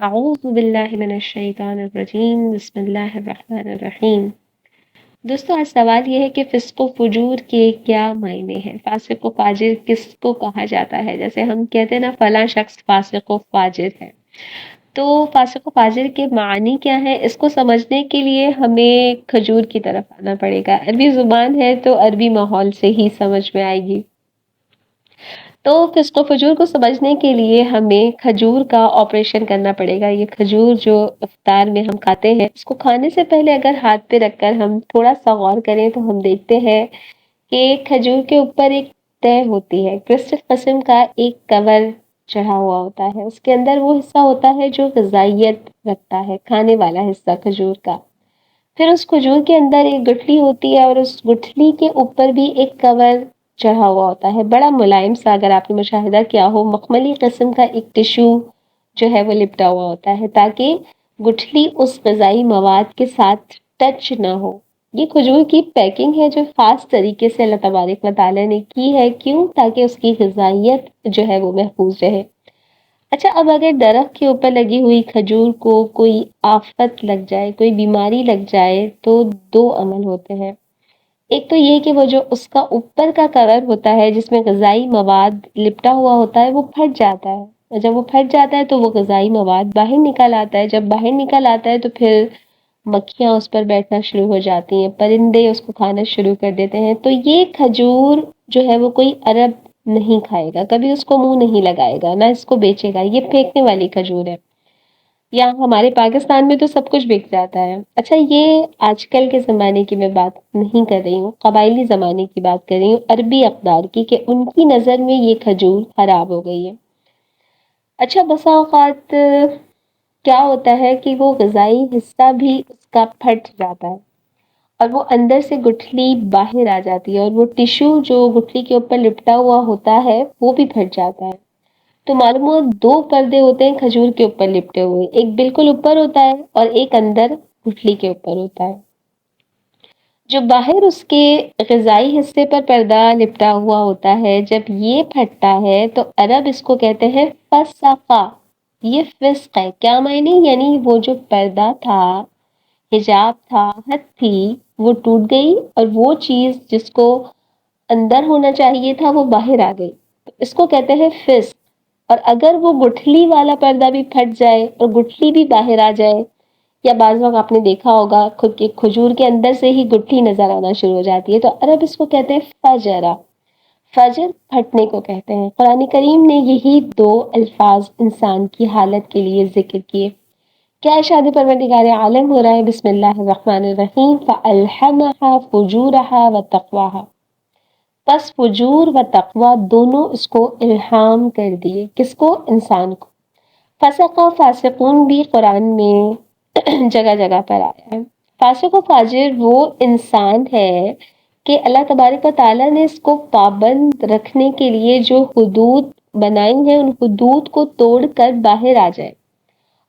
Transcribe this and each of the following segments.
اعوذ باللہ من الشیطان الرجیم بسم اللہ الرحمن الرحیم۔ دوستو آج سوال یہ ہے کہ فسق و فجور کے کیا معنی ہیں؟ فاسق و فاجر کس کو کہا جاتا ہے؟ جیسے ہم کہتے ہیں نا فلاں شخص فاسق و فاجر ہے، تو فاسق و فاجر کے معنی کیا ہے؟ اس کو سمجھنے کے لیے ہمیں کھجور کی طرف آنا پڑے گا۔ عربی زبان ہے تو عربی ماحول سے ہی سمجھ میں آئے گی۔ تو فسق و فجور کو سمجھنے کے لیے ہمیں کھجور کا آپریشن کرنا پڑے گا۔ یہ کھجور جو افطار میں ہم کھاتے ہیں، اس کو کھانے سے پہلے اگر ہاتھ پہ رکھ کر ہم تھوڑا سا غور کریں تو ہم دیکھتے ہیں کہ کھجور کے اوپر ایک تہ ہوتی ہے، کرسٹل قسم کا ایک کور چڑھا ہوا ہوتا ہے۔ اس کے اندر وہ حصہ ہوتا ہے جو غذائیت رکھتا ہے، کھانے والا حصہ کھجور کا۔ پھر اس کھجور کے اندر ایک گٹھلی ہوتی ہے اور اس گٹھلی کے اوپر بھی ایک کور چڑھا ہوا ہوتا ہے، بڑا ملائم سا، اگر آپ نے مشاہدہ کیا ہو، مخملی قسم کا ایک ٹشو جو ہے وہ لپٹا ہوا ہوتا ہے تاکہ گٹھلی اس غذائی مواد کے ساتھ ٹچ نہ ہو۔ یہ کھجور کی پیکنگ ہے جو خاص طریقے سے اللہ تبارک و تعالیٰ نے کی ہے، کیوں؟ تاکہ اس کی غذائیت جو ہے وہ محفوظ رہے۔ اچھا، اب اگر درخت کے اوپر لگی ہوئی کھجور کو کوئی آفت لگ جائے، کوئی بیماری لگ جائے، تو دو عمل ہوتے ہیں۔ ایک تو یہ کہ وہ جو اس کا اوپر کا کور ہوتا ہے جس میں غذائی مواد لپٹا ہوا ہوتا ہے وہ پھٹ جاتا ہے، اور جب وہ پھٹ جاتا ہے تو وہ غذائی مواد باہر نکل آتا ہے۔ جب باہر نکل آتا ہے تو پھر مکھیاں اس پر بیٹھنا شروع ہو جاتی ہیں، پرندے اس کو کھانا شروع کر دیتے ہیں۔ تو یہ کھجور جو ہے وہ کوئی عرب نہیں کھائے گا، کبھی اس کو منہ نہیں لگائے گا، نہ اس کو بیچے گا۔ یہ پھینکنے والی کھجور ہے۔ یا ہمارے پاکستان میں تو سب کچھ بک جاتا ہے۔ اچھا، یہ آج کل کے زمانے کی میں بات نہیں کر رہی ہوں، قبائلی زمانے کی بات کر رہی ہوں، عربی اقدار کی، کہ ان کی نظر میں یہ کھجور خراب ہو گئی ہے۔ اچھا، بسا اوقات کیا ہوتا ہے کہ وہ غذائی حصہ بھی اس کا پھٹ جاتا ہے اور وہ اندر سے گٹھلی باہر آ جاتی ہے، اور وہ ٹشو جو گٹھلی کے اوپر لپٹا ہوا ہوتا ہے وہ بھی پھٹ جاتا ہے۔ تو معلوم ہوا دو پردے ہوتے ہیں کھجور کے اوپر لپٹے ہوئے، ایک بالکل اوپر ہوتا ہے اور ایک اندر گٹھلی کے اوپر ہوتا ہے۔ جو باہر اس کے غذائی حصے پر پردہ لپٹا ہوا ہوتا ہے، جب یہ پھٹتا ہے تو عرب اس کو کہتے ہیں فسقہ۔ یہ فسق ہے، کیا معنی؟ یعنی وہ جو پردہ تھا، حجاب تھا، حد تھی، وہ ٹوٹ گئی اور وہ چیز جس کو اندر ہونا چاہیے تھا وہ باہر آ گئی، تو اس کو کہتے ہیں فسق۔ اور اگر وہ گٹھلی والا پردہ بھی پھٹ جائے اور گٹھلی بھی باہر آ جائے، یا بعض وقت آپ نے دیکھا ہوگا خود کے کھجور کے اندر سے ہی گٹھلی نظر آنا شروع ہو جاتی ہے، تو عرب اس کو کہتے ہیں فجرہ۔ فجر پھٹنے کو کہتے ہیں۔ قرآن کریم نے یہی دو الفاظ انسان کی حالت کے لیے ذکر کیے۔ کیا ارشاد پروردگار عالم ہو رہا ہے؟ بسم اللہ الرحمن الرحیم، فَأَلْحَمَهَا فُجُورَهَا وَتَقْوَاهَا، پس فجور و تقوی دونوں اس کو الہام کر دیے۔ کس کو؟ انسان کو۔ فسقہ، فاسقون بھی قرآن میں جگہ جگہ پر آیا ہے۔ فاسق و فاجر وہ انسان ہے کہ اللہ تبارک و تعالیٰ نے اس کو پابند رکھنے کے لیے جو حدود بنائی ہیں، ان حدود کو توڑ کر باہر آ جائے۔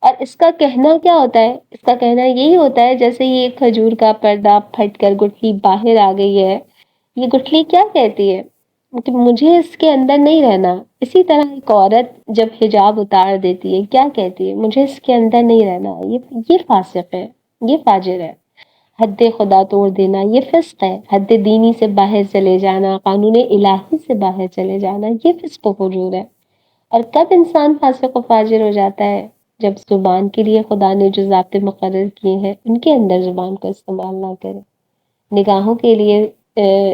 اور اس کا کہنا کیا ہوتا ہے؟ اس کا کہنا یہی ہوتا ہے جیسے یہ کھجور کا پردہ پھٹ کر گٹھلی باہر آ گئی ہے، یہ گٹھلی کیا کہتی ہے کہ مجھے اس کے اندر نہیں رہنا۔ اسی طرح ایک عورت جب حجاب اتار دیتی ہے کیا کہتی ہے؟ مجھے اس کے اندر نہیں رہنا۔ یہ فاسق ہے، یہ فاجر ہے۔ حد خدا توڑ دینا یہ فسق ہے، حد دینی سے باہر چلے جانا، قانون الہی سے باہر چلے جانا، یہ فسق و فجور ہے۔ اور کب انسان فاسق و فاجر ہو جاتا ہے؟ جب زبان کے لیے خدا نے جو ضابطے مقرر کیے ہیں ان کے اندر زبان کو استعمال نہ کرے، نگاہوں کے لیے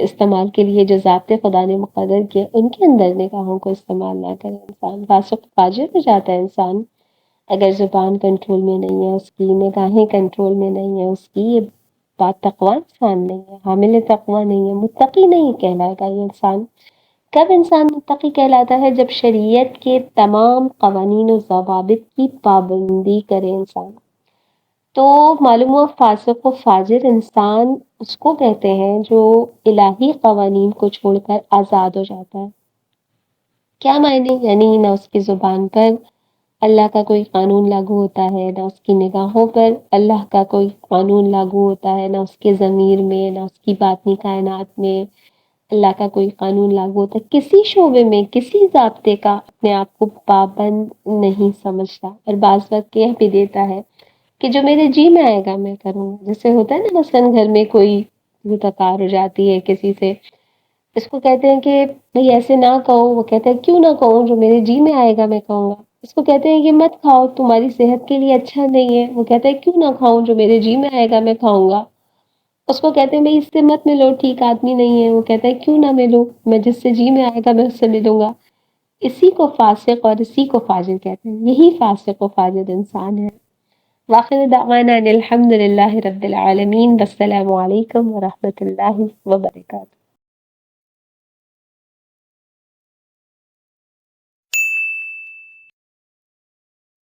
استعمال کے لیے جو ضابطے خدا نے مقرر کیے ان کے اندر نگاہوں کو استعمال نہ کرے، انسان فاسق و فاجر ہو جاتا ہے۔ انسان اگر زبان کنٹرول میں نہیں ہے اس کی، نگاہیں کنٹرول میں نہیں ہے اس کی، یہ بات تقوی انسان نہیں ہے، حامل تقوی نہیں ہے، متقی نہیں کہلائے گا یہ انسان۔ کب انسان متقی کہلاتا ہے؟ جب شریعت کے تمام قوانین و ضوابط کی پابندی کرے انسان۔ تو معلوم ہوا فاسق و فاجر انسان اس کو کہتے ہیں جو الہی قوانین کو چھوڑ کر آزاد ہو جاتا ہے۔ کیا معنی؟ یعنی نہ اس کی زبان پر اللہ کا کوئی قانون لاگو ہوتا ہے، نہ اس کی نگاہوں پر اللہ کا کوئی قانون لاگو ہوتا ہے، نہ اس کے ضمیر میں، نہ اس کی باطنی کائنات میں، اللہ کا کوئی قانون لاگو ہوتا ہے، کسی شعبے میں کسی ضابطے کا اپنے آپ کو پابند نہیں سمجھتا، اور بعض وقت کہہ بھی دیتا ہے کہ جو میرے جی میں آئے گا میں کروں گا۔ جیسے ہوتا ہے نا، مثلاً گھر میں کوئی تکرار ہو جاتی ہے کسی سے، اس کو کہتے ہیں کہ بھئی ایسے نہ کہو، وہ کہتا ہے کیوں نہ کہوں، جو میرے جی میں آئے گا میں کہوں گا۔ اس کو کہتے ہیں کہ مت کھاؤ، تمہاری صحت کے لیے اچھا نہیں ہے، وہ کہتا ہے کیوں نہ کھاؤں، جو میرے جی میں آئے گا میں کھاؤں گا۔ اس کو کہتے ہیں بھئی اس سے مت ملو، ٹھیک آدمی نہیں ہے، وہ کہتا ہے کیوں نہ ملوں، میں جس سے جی میں آئے گا میں اس سے ملوں گا۔ اسی کو فاسق اور اسی کو فاجر کہتے ہیں، یہی فاسق و فاجر انسان ہے۔ وآخر دعوانا ان الحمد للہ رب العالمین، والسلام علیکم ورحمۃ اللہ وبرکاتہ۔